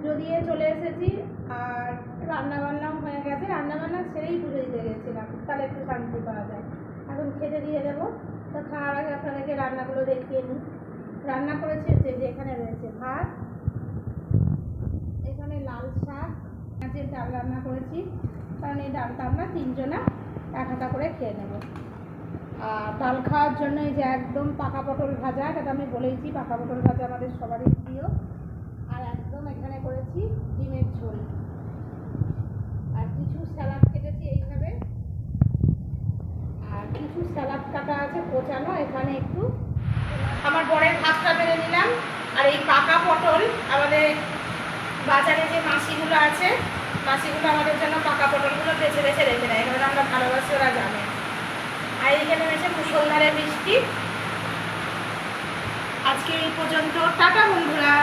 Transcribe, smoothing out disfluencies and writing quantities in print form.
পুজো দিয়ে চলে এসেছি আর রান্নাবান্নাও হয়ে গেছে। রান্নাবান্না সেরেই পুজো দিতে গেছিলাম, তাহলে একটু শান্তি পাওয়া যায়। এখন খেতে দিয়ে দেবো। তো খাওয়ার আগে আপনাদেরকে রান্নাগুলো দেখিয়ে নিই। রান্না করেছি হচ্ছে যে এখানে রয়েছে ভাত, এখানে লাল শাক, মাছের ডাল রান্না করেছি, কারণ এই ডালটা আমরা তিনজনা এক হাতা করে খেয়ে নেব। আর ডাল খাওয়ার জন্য এই যে একদম পাকা পটল ভাজা, এটা আমি বলেইছি পাকা পটল ভাজা আমাদের সবারই প্রিয়। আর একদম এখানে করেছি ডিমের ঝোল, আর কিছু স্যালাড কেটেছি এইভাবে, আর কিছু স্যালাড কাটা আছে কোচানো। এখানে একটু আমার বরের ভাতটা বেড়ে নিলাম। আর এই পাকা পটল আমাদের বাজারে যে মাসিগুলো আছে, মাসিগুলো আমাদের জন্য পাকা পটলগুলো বেছে বেছে রেখে দেয়, কারণ আমরা ভালোবাসি, ওরা জানে। আর এখানে রয়েছে মুষলধারে বৃষ্টি। আজকে এই পর্যন্ত, টাটা বন্ধুরা।